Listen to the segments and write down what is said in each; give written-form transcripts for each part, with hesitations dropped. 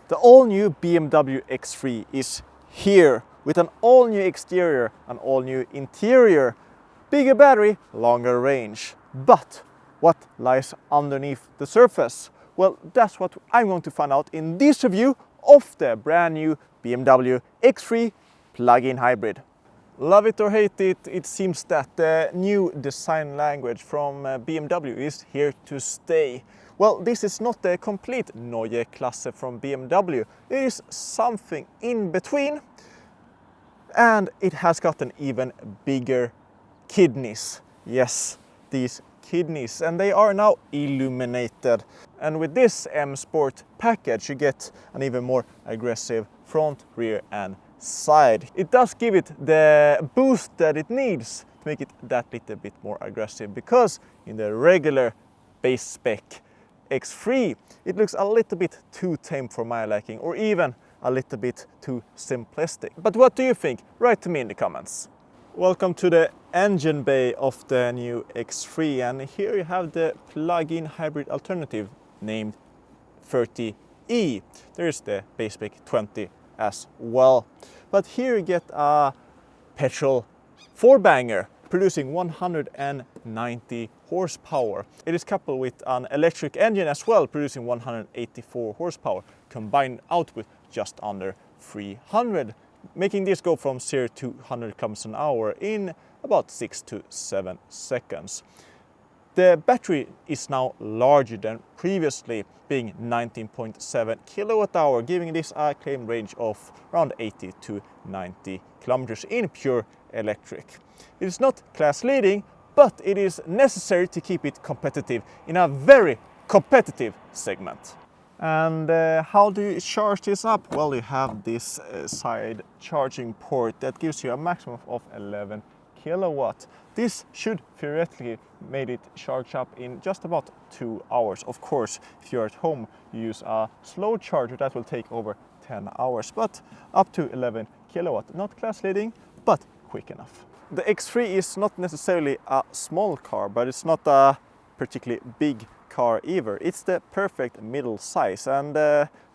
The all-new BMW X3 is here with an all-new exterior, an all-new interior, bigger battery, longer range. But what lies underneath the surface? Well, that's what I'm going to find out in this review of the brand new BMW X3 Plug-in hybrid. Love it or hate it, it seems that the new design language from BMW is here to stay. Well, this is not the complete Neue Klasse from BMW. It is something in between, and it has gotten even bigger kidneys. Yes, these kidneys, and they are now illuminated. And with this M Sport package, you get an even more aggressive front, rear, and side. It does give it the boost that it needs to make it that little bit more aggressive, because in the regular base spec X3 it looks a little bit too tame for my liking, or even a little bit too simplistic. But what do you think? Write to me in the comments. Welcome to the engine bay of the new X3, and here you have the plug-in hybrid alternative named 30e. There's the base spec 20 as well. But here you get a petrol four-banger producing 190 horsepower. It is coupled with an electric engine as well, producing 184 horsepower, combined output just under 300, making this go from 0 to 100 kilometers an hour in about 6 to 7 seconds. The battery is now larger than previously, being 19.7 kilowatt hour, giving this a claimed range of around 80 to 90 kilometers in pure electric. It is not class leading, but it is necessary to keep it competitive in a very competitive segment. And how do you charge this up? Well, you have this side charging port that gives you a maximum of 11 kilowatt. This should theoretically make it charge up in just about 2 hours. Of course, if you're at home, you use a slow charger, that will take over 10 hours, but up to 11 kilowatt. Not class leading, but quick enough. The X3 is not necessarily a small car, but it's not a particularly big car either. It's the perfect middle size, and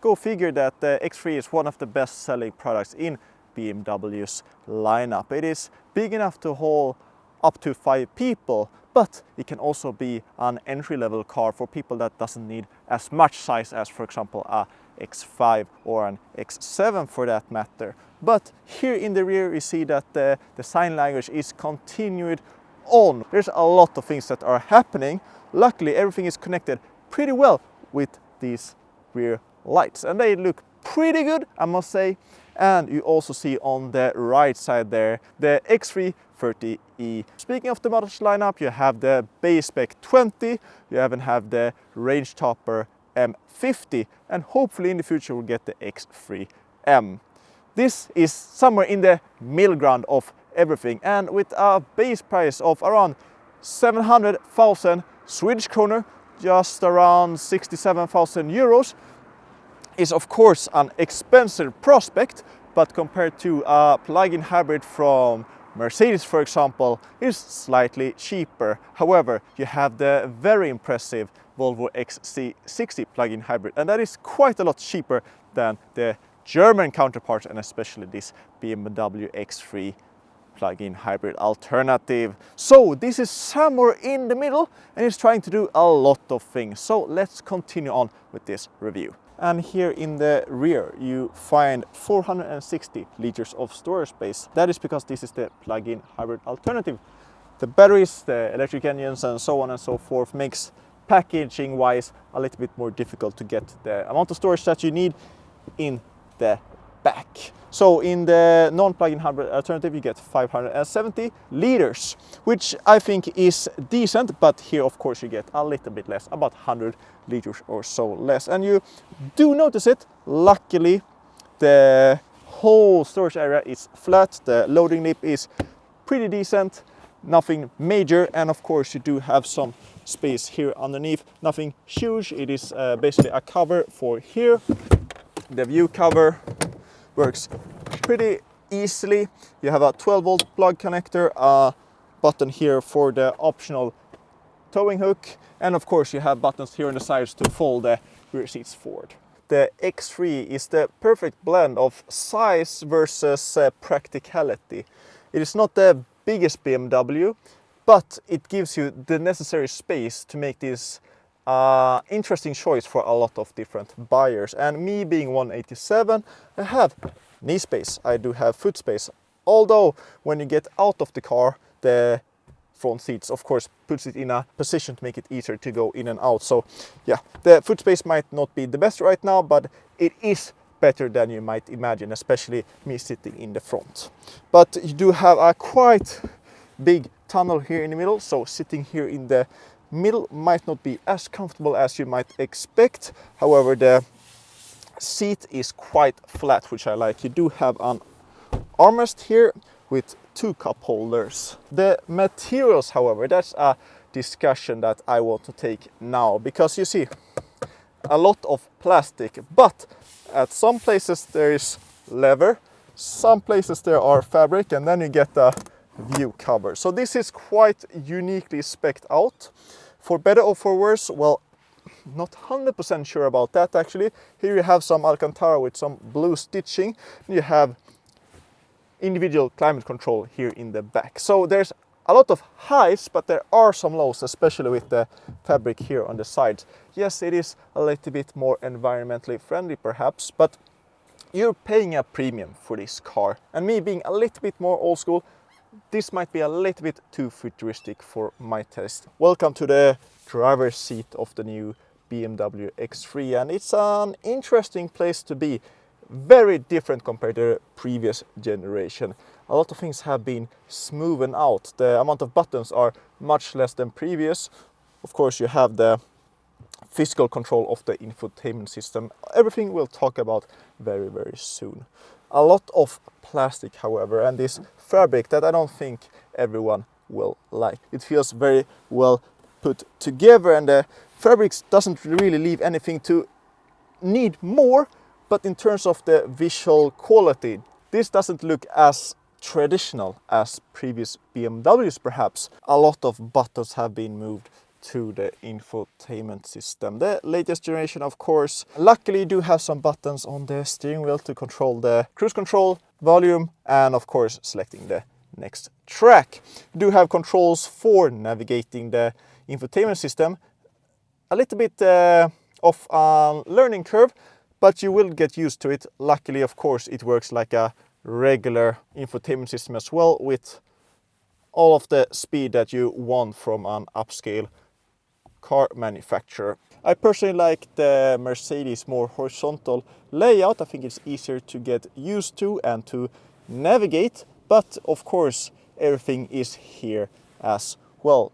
go figure that the X3 is one of the best selling products in BMW's lineup. It is big enough to hold up to 5 people, but it can also be an entry-level car for people that doesn't need as much size as, for example, a X5 or an X7 for that matter. But here in the rear you see that the design language is continued on. There's a lot of things that are happening. Luckily everything is connected pretty well with these rear lights, and they look pretty good, I must say. And you also see on the right side there the X3 30e. Speaking of the models lineup, you have the base spec 20, you even have the range topper M50, and hopefully in the future we'll get the X3M. This is somewhere in the middle ground of everything, and with a base price of around 700,000 Swedish kronor, just around 67,000 euros, is of course an expensive prospect, but compared to a plug-in hybrid from Mercedes, for example, is slightly cheaper. However, you have the very impressive Volvo XC60 plug-in hybrid, and that is quite a lot cheaper than the German counterpart, and especially this BMW X3 plug-in hybrid alternative. So this is somewhere in the middle, and it's trying to do a lot of things. So let's continue on with this review. And here in the rear you find 460 liters of storage space. That is because this is the plug-in hybrid alternative. The batteries, the electric engines, and so on and so forth makes packaging wise a little bit more difficult to get the amount of storage that you need in the back. So in the non-plug-in hybrid alternative you get 570 liters, which I think is decent, but here of course you get a little bit less, about 100 liters or so less. And you do notice it, luckily the whole storage area is flat, the loading lip is pretty decent, nothing major, and of course you do have some space here underneath, nothing huge. It is basically a cover for here. The view cover works pretty easily. You have a 12-volt plug connector, a button here for the optional towing hook, and of course you have buttons here on the sides to fold the rear seats forward. the X3 is the perfect blend of size versus practicality. It is not the biggest BMW, but it gives you the necessary space to make this interesting choice for a lot of different buyers. And me being 187, I have knee space, I do have foot space. Although when you get out of the car, the front seats of course puts it in a position to make it easier to go in and out. So yeah, the foot space might not be the best right now, but it is better than you might imagine, especially me sitting in the front. But you do have a quite big tunnel here in the middle, so sitting here in the middle might not be as comfortable as you might expect. However, the seat is quite flat, which I like. You do have an armrest here with 2 cup holders. The materials, however, that's a discussion that I want to take now, because you see a lot of plastic, but at some places there is leather, some places there are fabric, and then you get a view cover. So this is quite uniquely spec'd out. For better or for worse, well, not 100% sure about that actually. Here you have some Alcantara with some blue stitching. You have individual climate control here in the back. So there's a lot of highs, but there are some lows, especially with the fabric here on the sides. Yes, it is a little bit more environmentally friendly perhaps, but you're paying a premium for this car. And me being a little bit more old school, this might be a little bit too futuristic for my taste. Welcome to the driver's seat of the new BMW X3, and it's an interesting place to be. Very different compared to the previous generation. A lot of things have been smoothened out. The amount of buttons are much less than previous. Of course, you have the physical control of the infotainment system. Everything we'll talk about very, very soon. A lot of plastic, however, and this fabric that I don't think everyone will like. It feels very well put together, and the fabrics doesn't really leave anything to need more. But in terms of the visual quality, this doesn't look as traditional as previous BMWs perhaps. A lot of buttons have been moved to the infotainment system. The latest generation, of course. Luckily, you do have some buttons on the steering wheel to control the cruise control, volume, and of course selecting the next track. You do have controls for navigating the infotainment system. A little bit of a learning curve, but you will get used to it. Luckily, of course, it works like a regular infotainment system as well, with all of the speed that you want from an upscale car manufacturer. I personally like the Mercedes more horizontal layout. I think it's easier to get used to and to navigate, but of course everything is here as well.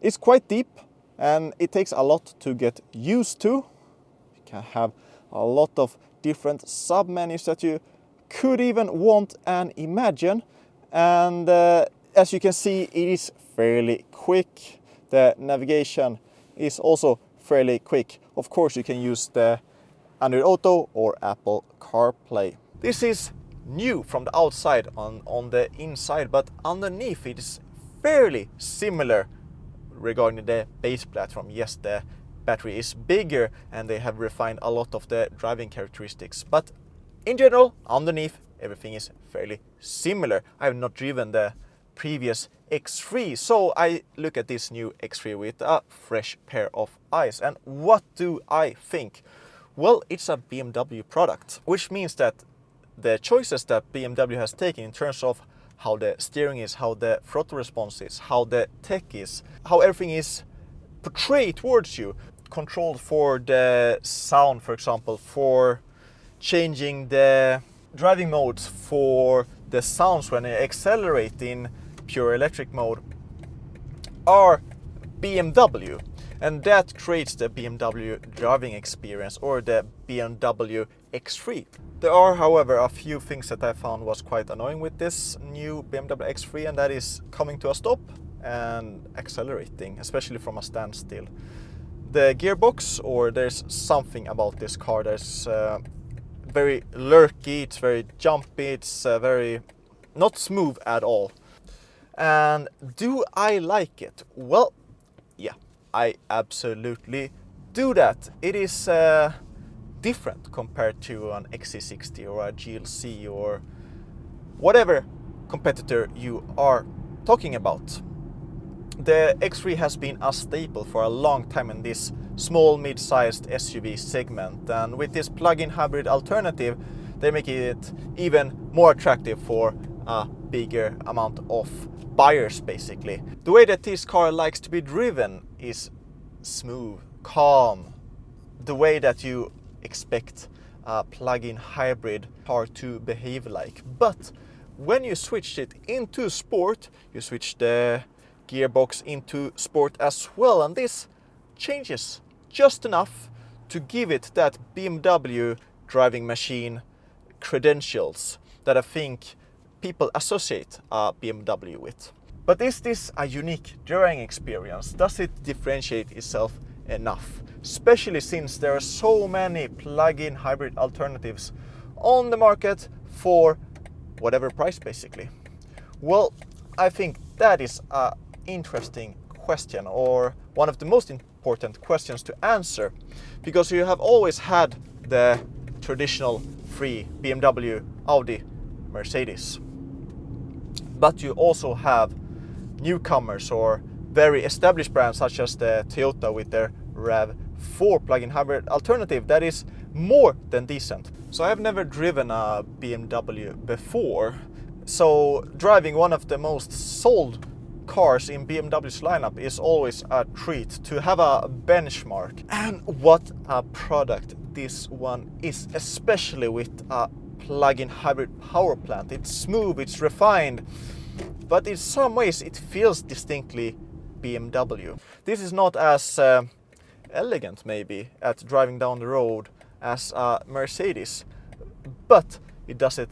It's quite deep and it takes a lot to get used to. You can have a lot of different sub-menus that you could even want and imagine, and as you can see, it is fairly quick. The navigation is also fairly quick. Of course, you can use the Android Auto or Apple CarPlay. This is new from the outside on the inside, but underneath it is fairly similar regarding the base platform. Yes, the battery is bigger and they have refined a lot of the driving characteristics, but in general, underneath, everything is fairly similar. I have not driven the previous X3, so I look at this new X3 with a fresh pair of eyes. And what do I think? Well, it's a BMW product, which means that the choices that BMW has taken in terms of how the steering is, how the throttle response is, how the tech is, how everything is portrayed towards you, controlled for the sound, for example, for changing the driving modes, for the sounds when you accelerate in pure electric mode, are BMW, and that creates the BMW driving experience, or the BMW X3. There are, however, a few things that I found was quite annoying with this new BMW X3, and that is coming to a stop and accelerating, especially from a standstill. The gearbox, or there's something about this car that's very lurky, it's very jumpy, it's very not smooth at all. And do I like it? Well, yeah, I absolutely do that. It is different compared to an XC60 or a GLC or whatever competitor you are talking about. The X3 has been a staple for a long time in this small mid-sized SUV segment, and with this plug-in hybrid alternative they make it even more attractive for a bigger amount of buyers basically. The way that this car likes to be driven is smooth, calm, the way that you expect a plug-in hybrid car to behave like. But when you switch it into sport, you switch the gearbox into sport as well, and this changes just enough to give it that BMW driving machine credentials that I think people associate a BMW with. But is this a unique driving experience? Does it differentiate itself enough? Especially since there are so many plug-in hybrid alternatives on the market for whatever price basically. Well, I think that is an interesting question, or one of the most important questions to answer, because you have always had the traditional three: BMW, Audi, Mercedes. But you also have newcomers or very established brands such as the Toyota with their RAV4 plug-in hybrid alternative that is more than decent. So I have never driven a BMW before, so driving one of the most sold cars in BMW's lineup is always a treat to have a benchmark. And what a product this one is, especially with a plug-in hybrid power plant. It's smooth, it's refined, but in some ways it feels distinctly BMW. This is not as elegant maybe at driving down the road as a Mercedes, but it does it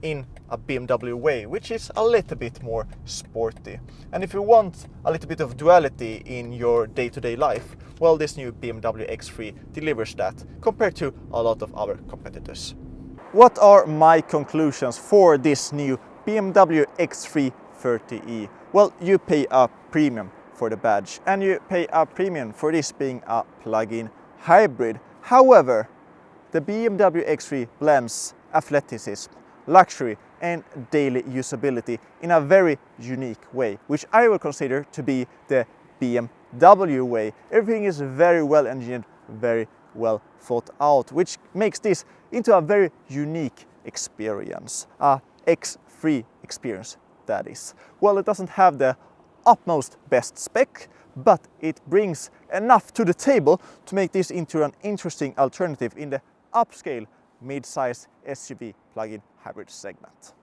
in a BMW way, which is a little bit more sporty. And if you want a little bit of duality in your day-to-day life, well, this new BMW X3 delivers that compared to a lot of other competitors. What are my conclusions for this new BMW X3 30e? Well, you pay a premium for the badge, and you pay a premium for this being a plug-in hybrid. However, the BMW X3 blends athleticism, luxury and daily usability in a very unique way, which I would consider to be the BMW way. Everything is very well engineered, very well thought out, which makes this into a very unique experience, a X3 experience that is. Well, it doesn't have the utmost best spec, but it brings enough to the table to make this into an interesting alternative in the upscale mid-size SUV plug-in hybrid segment.